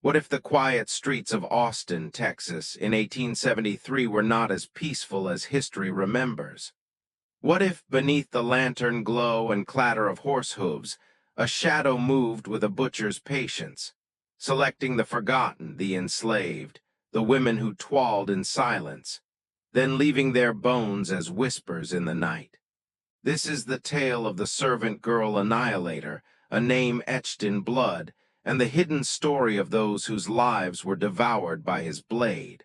What if the quiet streets of Austin, Texas, in 1873 were not as peaceful as history remembers? What if, beneath the lantern glow and clatter of horse hooves, a shadow moved with a butcher's patience, selecting the forgotten, the enslaved, the women who twalled in silence, then leaving their bones as whispers in the night? This is the tale of the Servant Girl Annihilator, a name etched in blood, and the hidden story of those whose lives were devoured by his blade.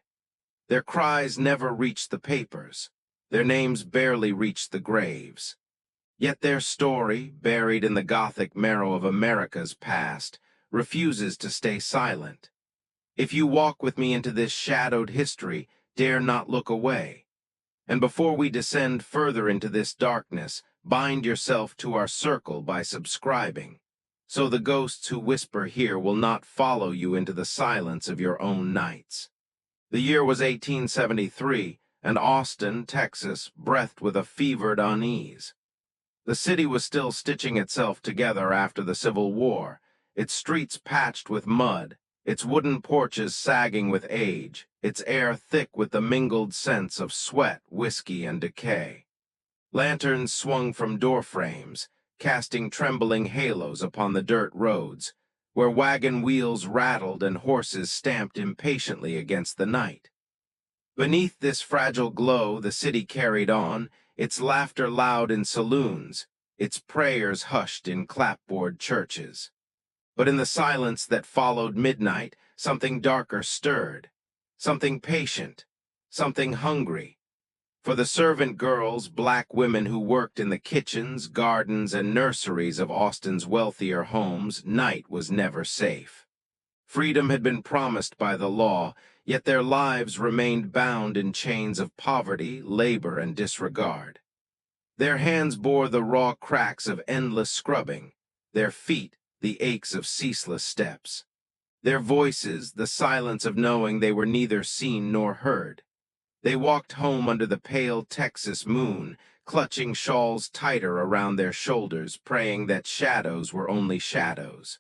Their cries never reached the papers. Their names barely reached the graves. Yet their story, buried in the Gothic marrow of America's past, refuses to stay silent. If you walk with me into this shadowed history, dare not look away. And before we descend further into this darkness, bind yourself to our circle by subscribing, so the ghosts who whisper here will not follow you into the silence of your own nights. The year was 1873, and Austin, Texas, breathed with a fevered unease. The city was still stitching itself together after the Civil War, its streets patched with mud, its wooden porches sagging with age, its air thick with the mingled scents of sweat, whiskey, and decay. Lanterns swung from door frames, casting trembling halos upon the dirt roads, where wagon wheels rattled and horses stamped impatiently against the night. Beneath this fragile glow the city carried on, its laughter loud in saloons, its prayers hushed in clapboard churches. But in the silence that followed midnight, something darker stirred, something patient, something hungry. For the servant girls, black women who worked in the kitchens, gardens, and nurseries of Austin's wealthier homes, night was never safe. Freedom had been promised by the law, yet their lives remained bound in chains of poverty, labor, and disregard. Their hands bore the raw cracks of endless scrubbing, their feet the aches of ceaseless steps, their voices the silence of knowing they were neither seen nor heard. They walked home under the pale Texas moon, clutching shawls tighter around their shoulders, praying that shadows were only shadows.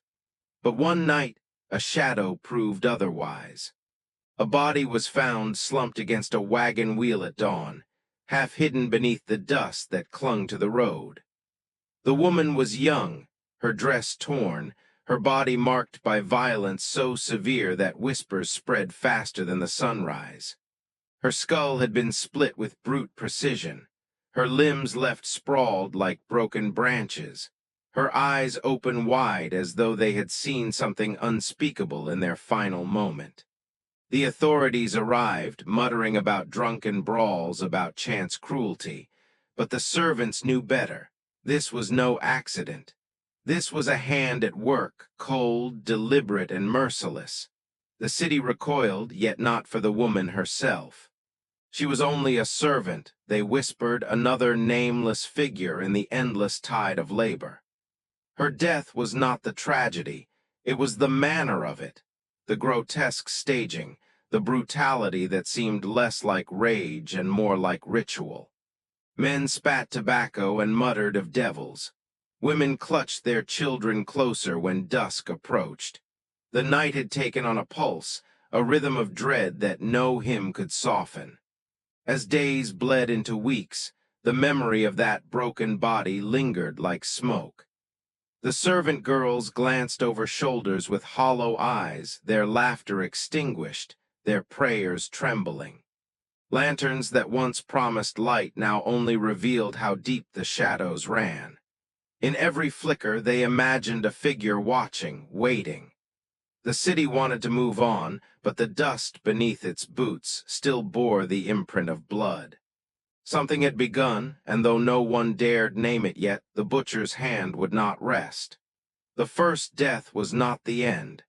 But one night, a shadow proved otherwise. A body was found slumped against a wagon wheel at dawn, half hidden beneath the dust that clung to the road. The woman was young, her dress torn, her body marked by violence so severe that whispers spread faster than the sunrise. Her skull had been split with brute precision, her limbs left sprawled like broken branches, her eyes open wide as though they had seen something unspeakable in their final moment. The authorities arrived, muttering about drunken brawls, about chance cruelty, but the servants knew better. This was no accident. This was a hand at work, cold, deliberate, and merciless. The city recoiled, yet not for the woman herself. She was only a servant, they whispered, another nameless figure in the endless tide of labor. Her death was not the tragedy, it was the manner of it, the grotesque staging, the brutality that seemed less like rage and more like ritual. Men spat tobacco and muttered of devils. Women clutched their children closer when dusk approached. The night had taken on a pulse, a rhythm of dread that no hymn could soften. As days bled into weeks, the memory of that broken body lingered like smoke. The servant girls glanced over shoulders with hollow eyes, their laughter extinguished, their prayers trembling. Lanterns that once promised light now only revealed how deep the shadows ran. In every flicker, they imagined a figure watching, waiting. The city wanted to move on, but the dust beneath its boots still bore the imprint of blood. Something had begun, and though no one dared name it yet, the butcher's hand would not rest. The first death was not the end.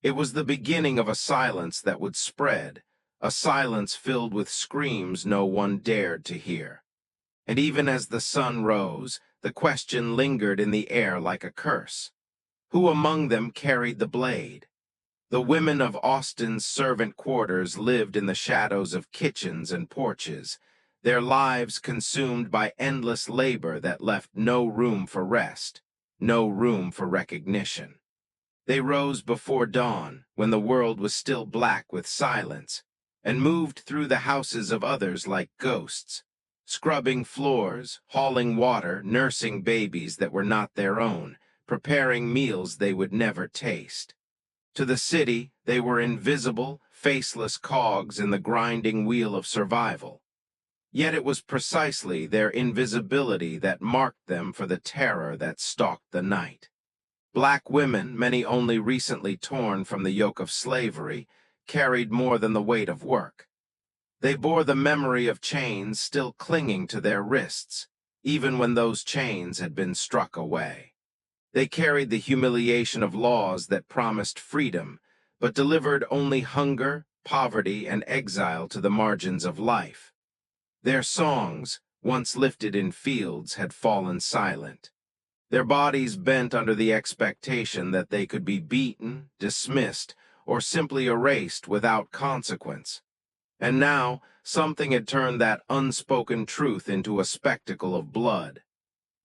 It was the beginning of a silence that would spread, a silence filled with screams no one dared to hear. And even as the sun rose, the question lingered in the air like a curse. Who among them carried the blade? The women of Austin's servant quarters lived in the shadows of kitchens and porches, their lives consumed by endless labor that left no room for rest, no room for recognition. They rose before dawn, when the world was still black with silence, and moved through the houses of others like ghosts, scrubbing floors, hauling water, nursing babies that were not their own, preparing meals they would never taste. To the city, they were invisible, faceless cogs in the grinding wheel of survival. Yet it was precisely their invisibility that marked them for the terror that stalked the night. Black women, many only recently torn from the yoke of slavery, carried more than the weight of work. They bore the memory of chains still clinging to their wrists, even when those chains had been struck away. They carried the humiliation of laws that promised freedom, but delivered only hunger, poverty, and exile to the margins of life. Their songs, once lifted in fields, had fallen silent. Their bodies bent under the expectation that they could be beaten, dismissed, or simply erased without consequence. And now, something had turned that unspoken truth into a spectacle of blood.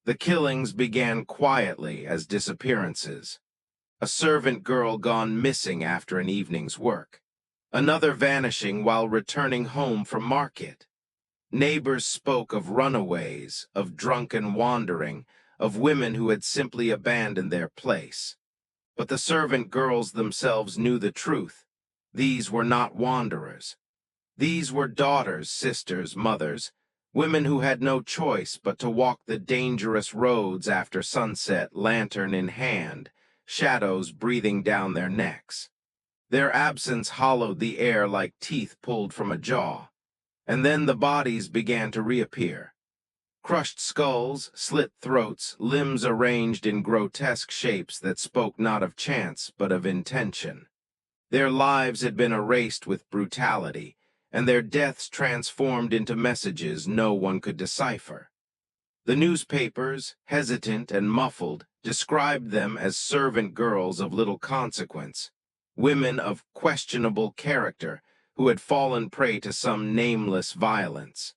The killings began quietly as disappearances. A servant girl gone missing after an evening's work. Another vanishing while returning home from market. Neighbors spoke of runaways, of drunken wandering, of women who had simply abandoned their place. But the servant girls themselves knew the truth. These were not wanderers. These were daughters, sisters, mothers, women who had no choice but to walk the dangerous roads after sunset, lantern in hand, shadows breathing down their necks. Their absence hollowed the air like teeth pulled from a jaw. And then the bodies began to reappear. Crushed skulls, slit throats, limbs arranged in grotesque shapes that spoke not of chance but of intention. Their lives had been erased with brutality, and their deaths transformed into messages no one could decipher. The newspapers, hesitant and muffled, described them as servant girls of little consequence, women of questionable character, who had fallen prey to some nameless violence.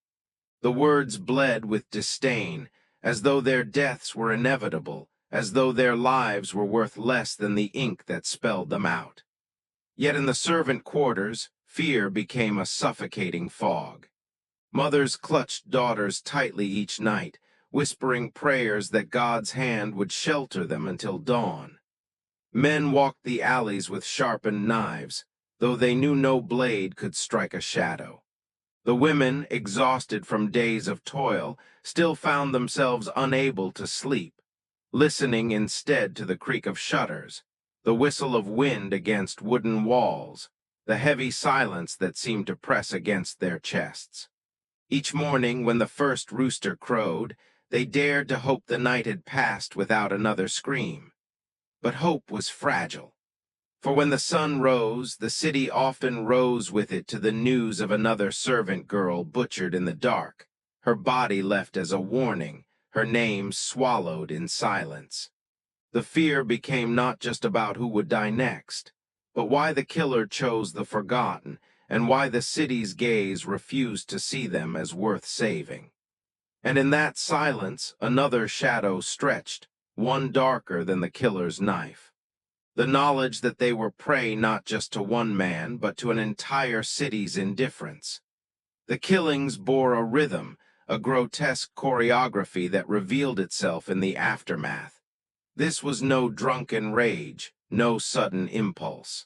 The words bled with disdain, as though their deaths were inevitable, as though their lives were worth less than the ink that spelled them out. Yet in the servant quarters, fear became a suffocating fog. Mothers clutched daughters tightly each night, whispering prayers that God's hand would shelter them until dawn. Men walked the alleys with sharpened knives, though they knew no blade could strike a shadow. The women, exhausted from days of toil, still found themselves unable to sleep, listening instead to the creak of shutters, the whistle of wind against wooden walls, the heavy silence that seemed to press against their chests. Each morning, when the first rooster crowed, they dared to hope the night had passed without another scream. But hope was fragile. For when the sun rose, the city often rose with it to the news of another servant girl butchered in the dark, her body left as a warning, her name swallowed in silence. The fear became not just about who would die next, but why the killer chose the forgotten, and why the city's gaze refused to see them as worth saving. And in that silence, another shadow stretched, one darker than the killer's knife. The knowledge that they were prey not just to one man, but to an entire city's indifference. The killings bore a rhythm, a grotesque choreography that revealed itself in the aftermath. This was no drunken rage, no sudden impulse.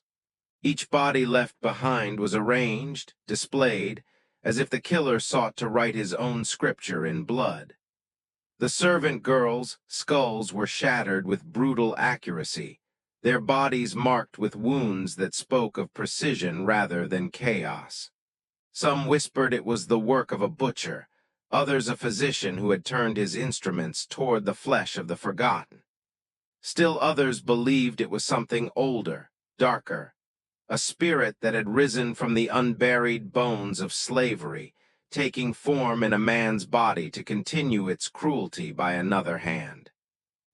Each body left behind was arranged, displayed, as if the killer sought to write his own scripture in blood. The servant girls' skulls were shattered with brutal accuracy, their bodies marked with wounds that spoke of precision rather than chaos. Some whispered it was the work of a butcher, others a physician who had turned his instruments toward the flesh of the forgotten. Still others believed it was something older, darker, a spirit that had risen from the unburied bones of slavery, taking form in a man's body to continue its cruelty by another hand.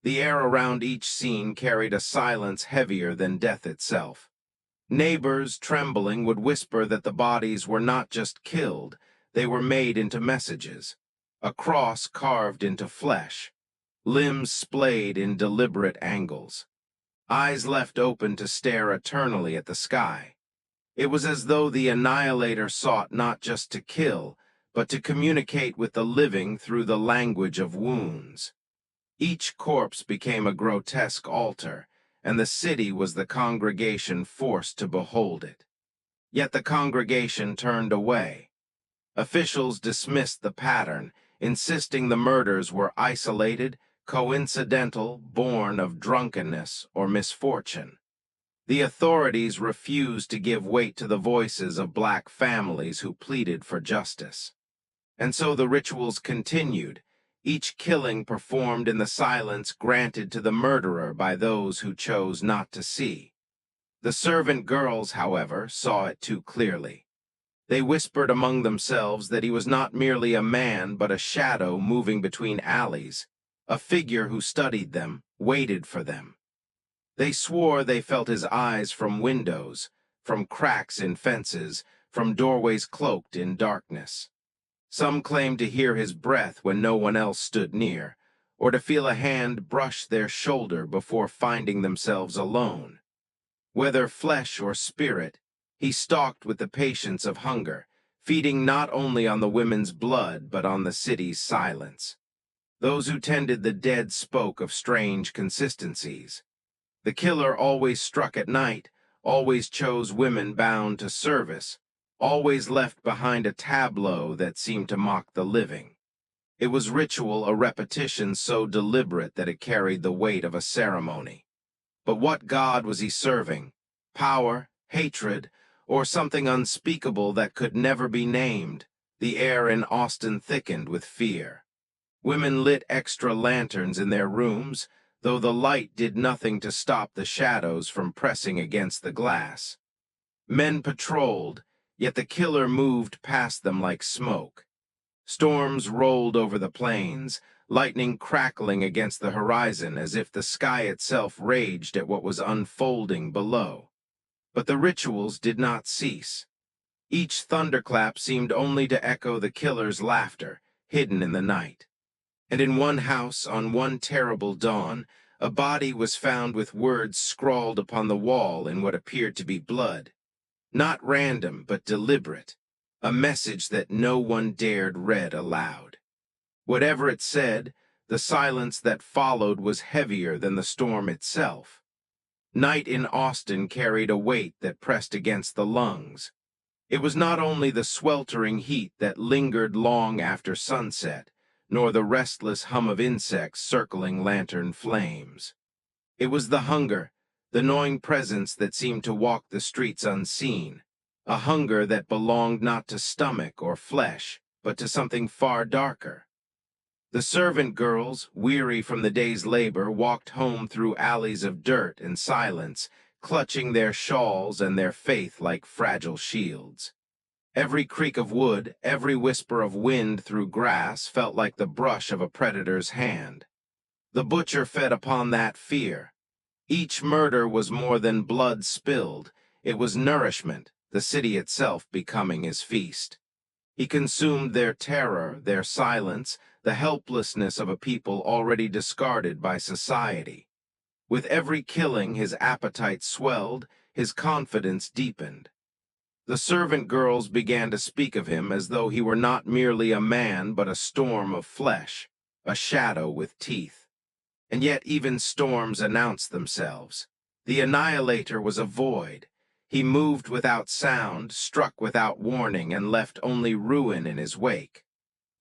The air around each scene carried a silence heavier than death itself. Neighbors, trembling, would whisper that the bodies were not just killed, they were made into messages. A cross carved into flesh, limbs splayed in deliberate angles. eyes left open to stare eternally at the sky. It was as though the Annihilator sought not just to kill, but to communicate with the living through the language of wounds. Each corpse became a grotesque altar, and the city was the congregation forced to behold it. Yet the congregation turned away. Officials dismissed the pattern, insisting the murders were isolated, coincidental, born of drunkenness or misfortune. The authorities refused to give weight to the voices of black families who pleaded for justice. And so the rituals continued, each killing performed in the silence granted to the murderer by those who chose not to see. The servant girls, however, saw it too clearly. They whispered among themselves that he was not merely a man but a shadow moving between alleys, a figure who studied them, waited for them. They swore they felt his eyes from windows, from cracks in fences, from doorways cloaked in darkness. Some claimed to hear his breath when no one else stood near, or to feel a hand brush their shoulder before finding themselves alone. Whether flesh or spirit, he stalked with the patience of hunger, feeding not only on the women's blood but on the city's silence. Those who tended the dead spoke of strange consistencies. The killer always struck at night, always chose women bound to service, always left behind a tableau that seemed to mock the living. It was ritual, a repetition so deliberate that it carried the weight of a ceremony. But what god was he serving? Power, hatred, or something unspeakable that could never be named? The air in Austin thickened with fear. Women lit extra lanterns in their rooms, though the light did nothing to stop the shadows from pressing against the glass. Men patrolled, yet the killer moved past them like smoke. Storms rolled over the plains, lightning crackling against the horizon as if the sky itself raged at what was unfolding below. But the rituals did not cease. Each thunderclap seemed only to echo the killer's laughter, hidden in the night. And in one house, on one terrible dawn, a body was found with words scrawled upon the wall in what appeared to be blood. Not random, but deliberate, a message that no one dared read aloud. Whatever it said, the silence that followed was heavier than the storm itself. Night in Austin carried a weight that pressed against the lungs. It was not only the sweltering heat that lingered long after sunset, nor the restless hum of insects circling lantern flames. It was the hunger, the gnawing presence that seemed to walk the streets unseen, a hunger that belonged not to stomach or flesh, but to something far darker. The servant girls, weary from the day's labor, walked home through alleys of dirt and silence, clutching their shawls and their faith like fragile shields. Every creak of wood, every whisper of wind through grass felt like the brush of a predator's hand. The butcher fed upon that fear. Each murder was more than blood spilled. It was nourishment, the city itself becoming his feast. He consumed their terror, their silence, the helplessness of a people already discarded by society. With every killing, his appetite swelled, his confidence deepened. The servant girls began to speak of him as though he were not merely a man but a storm of flesh, a shadow with teeth. And yet even storms announced themselves. The Annihilator was a void. He moved without sound, struck without warning, and left only ruin in his wake.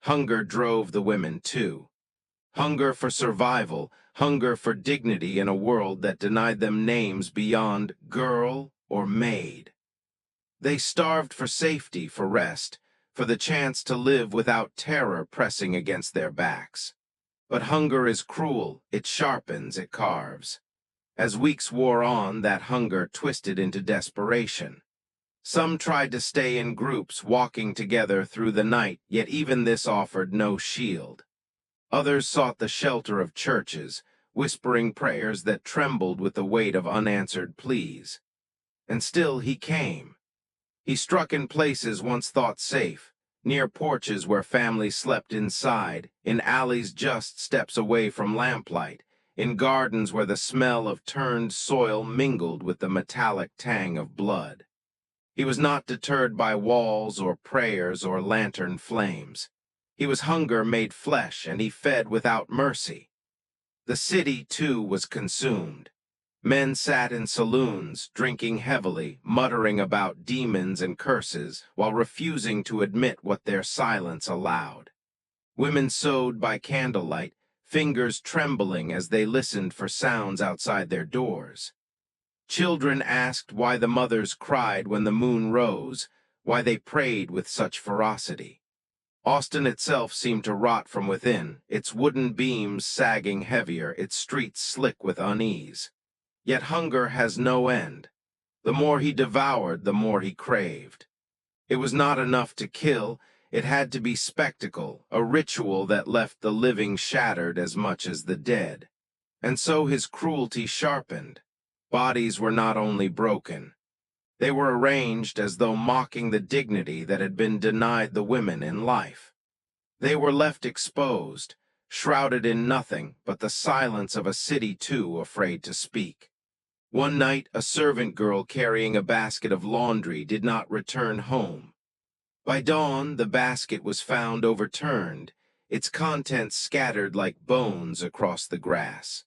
Hunger drove the women too. Hunger for survival, hunger for dignity in a world that denied them names beyond girl or maid. They starved for safety, for rest, for the chance to live without terror pressing against their backs. But hunger is cruel, it sharpens, it carves. As weeks wore on, that hunger twisted into desperation. Some tried to stay in groups, walking together through the night, yet even this offered no shield. Others sought the shelter of churches, whispering prayers that trembled with the weight of unanswered pleas. And still he came. He struck in places once thought safe, near porches where families slept inside, in alleys just steps away from lamplight, in gardens where the smell of turned soil mingled with the metallic tang of blood. He was not deterred by walls or prayers or lantern flames. He was hunger made flesh, and he fed without mercy. The city, too, was consumed. Men sat in saloons, drinking heavily, muttering about demons and curses, while refusing to admit what their silence allowed. Women sewed by candlelight, fingers trembling as they listened for sounds outside their doors. Children asked why the mothers cried when the moon rose, why they prayed with such ferocity. Austin itself seemed to rot from within, its wooden beams sagging heavier, its streets slick with unease. Yet hunger has no end. The more he devoured, the more he craved. It was not enough to kill, it had to be spectacle, a ritual that left the living shattered as much as the dead. And so his cruelty sharpened. Bodies were not only broken. They were arranged as though mocking the dignity that had been denied the women in life. They were left exposed, shrouded in nothing but the silence of a city too afraid to speak. One night, a servant girl carrying a basket of laundry did not return home. By dawn, the basket was found overturned, its contents scattered like bones across the grass.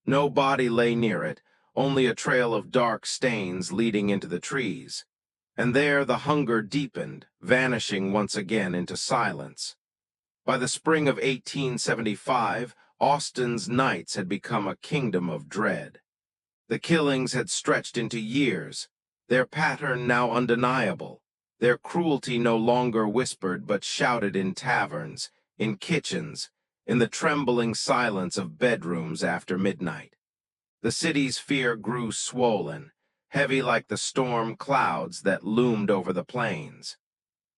No body lay near it, only a trail of dark stains leading into the trees. And there the hunger deepened, vanishing once again into silence. By the spring of 1875, Austin's nights had become a kingdom of dread. The killings had stretched into years, their pattern now undeniable, their cruelty no longer whispered but shouted in taverns, in kitchens, in the trembling silence of bedrooms after midnight. The city's fear grew swollen, heavy like the storm clouds that loomed over the plains.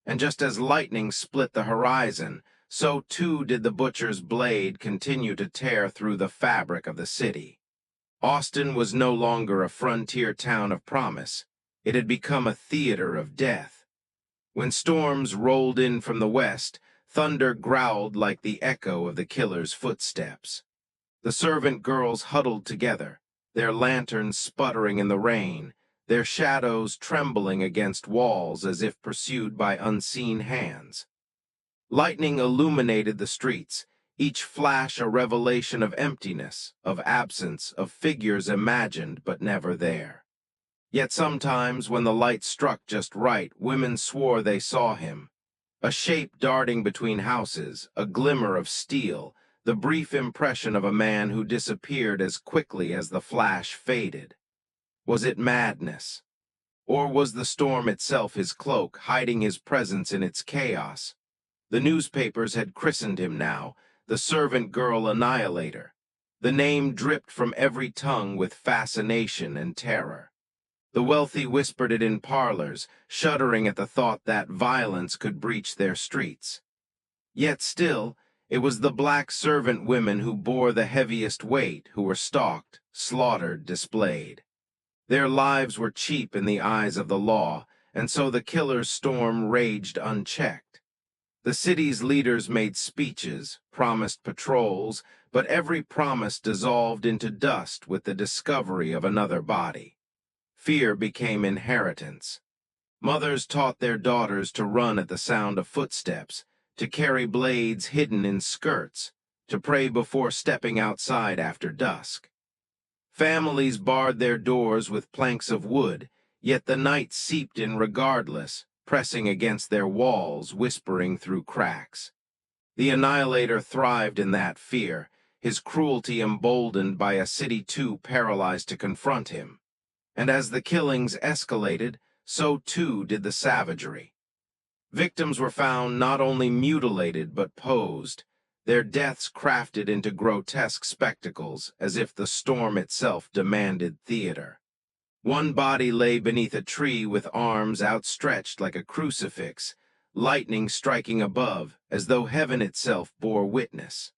And just as lightning split the horizon, so too did the butcher's blade continue to tear through the fabric of the city. Austin was no longer a frontier town of promise. It had become a theater of death. When storms rolled in from the west, thunder growled like the echo of the killer's footsteps. The servant girls huddled together, their lanterns sputtering in the rain, their shadows trembling against walls as if pursued by unseen hands. Lightning illuminated the streets, each flash a revelation of emptiness, of absence, of figures imagined but never there. Yet sometimes, when the light struck just right, women swore they saw him. A shape darting between houses, a glimmer of steel, the brief impression of a man who disappeared as quickly as the flash faded. Was it madness? Or was the storm itself his cloak, hiding his presence in its chaos? The newspapers had christened him now, the Servant Girl Annihilator. The name dripped from every tongue with fascination and terror. The wealthy whispered it in parlors, shuddering at the thought that violence could breach their streets. Yet still, it was the black servant women who bore the heaviest weight, who were stalked, slaughtered, displayed. Their lives were cheap in the eyes of the law, and so the killer's storm raged unchecked. The city's leaders made speeches, promised patrols, but every promise dissolved into dust with the discovery of another body. Fear became inheritance. Mothers taught their daughters to run at the sound of footsteps, to carry blades hidden in skirts, to pray before stepping outside after dusk. Families barred their doors with planks of wood, yet the night seeped in regardless, pressing against their walls, whispering through cracks. The Annihilator thrived in that fear, his cruelty emboldened by a city too paralyzed to confront him. And as the killings escalated, so too did the savagery. Victims were found not only mutilated but posed, their deaths crafted into grotesque spectacles as if the storm itself demanded theater. One body lay beneath a tree with arms outstretched like a crucifix, lightning striking above as though heaven itself bore witness.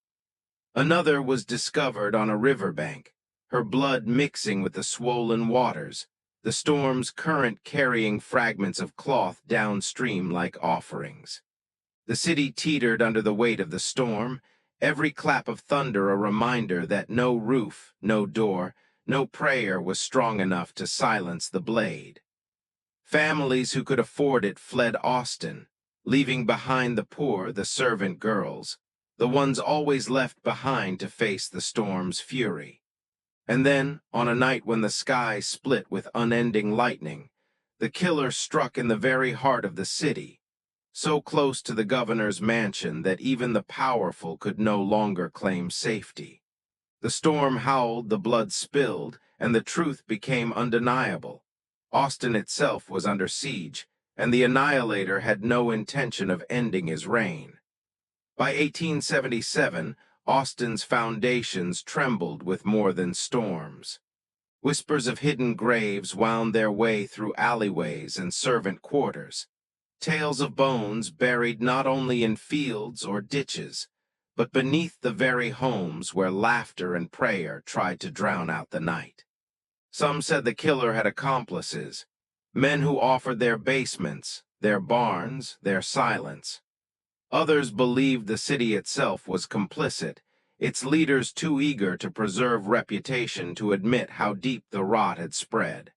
Another was discovered on a riverbank, her blood mixing with the swollen waters, the storm's current carrying fragments of cloth downstream like offerings. The city teetered under the weight of the storm, every clap of thunder a reminder that no roof, no door, no prayer was strong enough to silence the blade. Families who could afford it fled Austin, leaving behind the poor, the servant girls, the ones always left behind to face the storm's fury. And then, on a night when the sky split with unending lightning, the killer struck in the very heart of the city, so close to the governor's mansion that even the powerful could no longer claim safety. The storm howled, the blood spilled, and the truth became undeniable. Austin itself was under siege, and the Annihilator had no intention of ending his reign. By 1877, Austin's foundations trembled with more than storms. Whispers of hidden graves wound their way through alleyways and servant quarters. Tales of bones buried not only in fields or ditches, but beneath the very homes where laughter and prayer tried to drown out the night. Some said the killer had accomplices, men who offered their basements, their barns, their silence. Others believed the city itself was complicit, its leaders too eager to preserve reputation to admit how deep the rot had spread.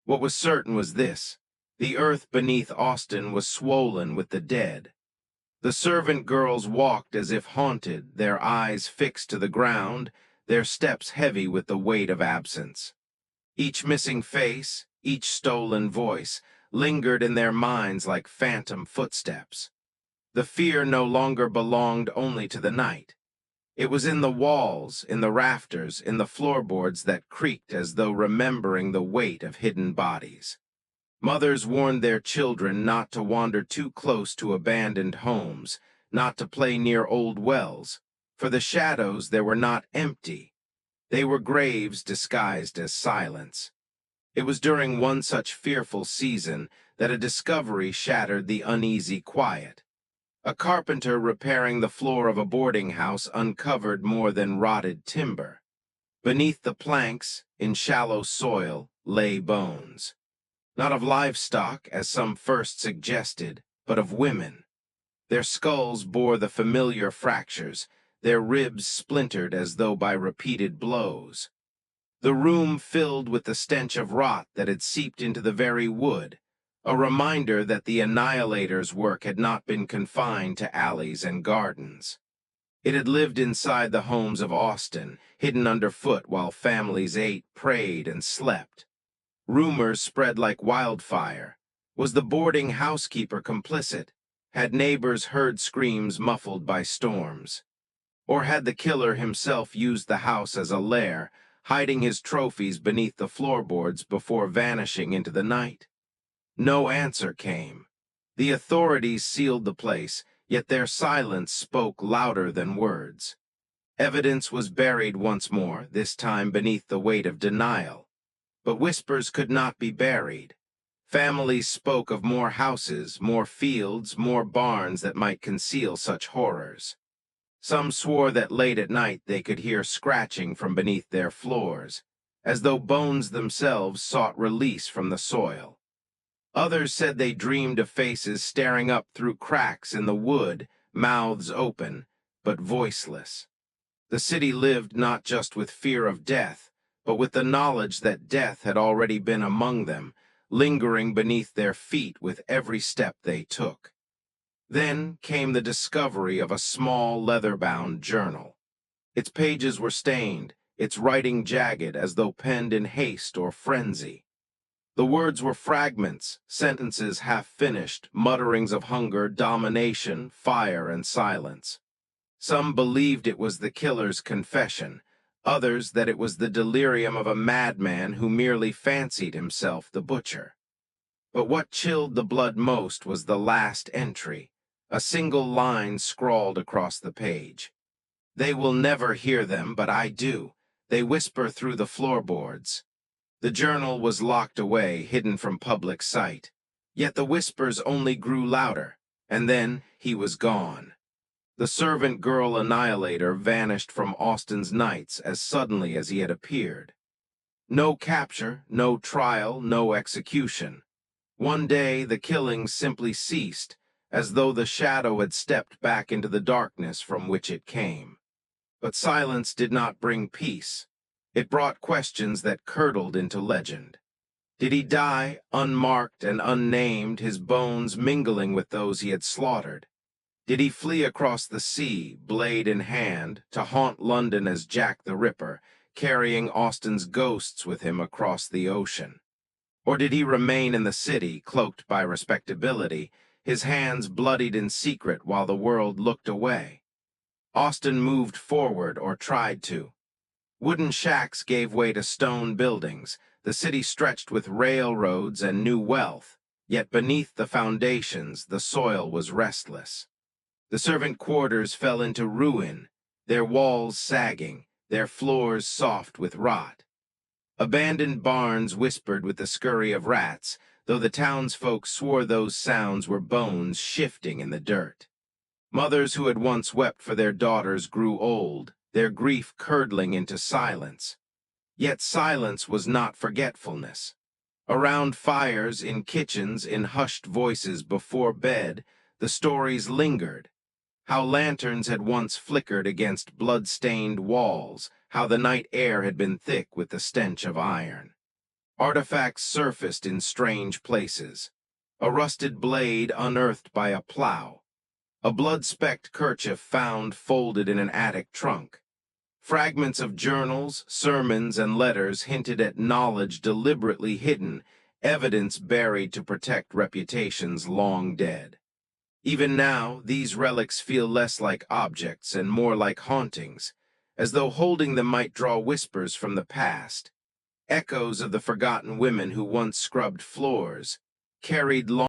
What was certain was this: the earth beneath Austin was swollen with the dead. The servant girls walked as if haunted, their eyes fixed to the ground, their steps heavy with the weight of absence. Each missing face, each stolen voice, lingered in their minds like phantom footsteps. The fear no longer belonged only to the night. It was in the walls, in the rafters, in the floorboards that creaked as though remembering the weight of hidden bodies. Mothers warned their children not to wander too close to abandoned homes, not to play near old wells, for the shadows there were not empty. They were graves disguised as silence. It was during one such fearful season that a discovery shattered the uneasy quiet. A carpenter repairing the floor of a boarding house uncovered more than rotted timber. Beneath the planks, in shallow soil, lay bones. Not of livestock, as some first suggested, but of women. Their skulls bore the familiar fractures, their ribs splintered as though by repeated blows. The room filled with the stench of rot that had seeped into the very wood, a reminder that the Annihilator's work had not been confined to alleys and gardens. It had lived inside the homes of Austin, hidden underfoot while families ate, prayed, and slept. Rumors spread like wildfire. Was the boarding housekeeper complicit? Had neighbors heard screams muffled by storms? Or had the killer himself used the house as a lair, hiding his trophies beneath the floorboards before vanishing into the night? No answer came. The authorities sealed the place, yet their silence spoke louder than words. Evidence was buried once more, this time beneath the weight of denial. But whispers could not be buried. Families spoke of more houses, more fields, more barns that might conceal such horrors. Some swore that late at night they could hear scratching from beneath their floors, as though bones themselves sought release from the soil. Others said they dreamed of faces staring up through cracks in the wood, mouths open, but voiceless. The city lived not just with fear of death, but with the knowledge that death had already been among them, lingering beneath their feet with every step they took. Then came the discovery of a small leather-bound journal. Its pages were stained, its writing jagged as though penned in haste or frenzy. The words were fragments, sentences half-finished, mutterings of hunger, domination, fire, and silence. Some believed it was the killer's confession, others that it was the delirium of a madman who merely fancied himself the butcher. But what chilled the blood most was the last entry, a single line scrawled across the page. "They will never hear them, but I do. They whisper through the floorboards." The journal was locked away, hidden from public sight. Yet the whispers only grew louder, and then he was gone. The Servant Girl Annihilator vanished from Austin's nights as suddenly as he had appeared. No capture, no trial, no execution. One day the killings simply ceased, as though the shadow had stepped back into the darkness from which it came. But silence did not bring peace. It brought questions that curdled into legend. Did he die, unmarked and unnamed, his bones mingling with those he had slaughtered? Did he flee across the sea, blade in hand, to haunt London as Jack the Ripper, carrying Austen's ghosts with him across the ocean? Or did he remain in the city, cloaked by respectability, his hands bloodied in secret while the world looked away? Austen moved forward, or tried to. Wooden shacks gave way to stone buildings. The city stretched with railroads and new wealth, yet beneath the foundations the soil was restless. The servant quarters fell into ruin, their walls sagging, their floors soft with rot. Abandoned barns whispered with the scurry of rats, though the townsfolk swore those sounds were bones shifting in the dirt. Mothers who had once wept for their daughters grew old, their grief curdling into silence. Yet silence was not forgetfulness. Around fires, in kitchens, in hushed voices before bed, the stories lingered. How lanterns had once flickered against blood-stained walls, how the night air had been thick with the stench of iron. Artifacts surfaced in strange places. A rusted blade unearthed by a plow. A blood-specked kerchief found folded in an attic trunk. Fragments of journals, sermons, and letters hinted at knowledge deliberately hidden, evidence buried to protect reputations long dead. Even now, these relics feel less like objects and more like hauntings, as though holding them might draw whispers from the past, echoes of the forgotten women who once scrubbed floors, carried long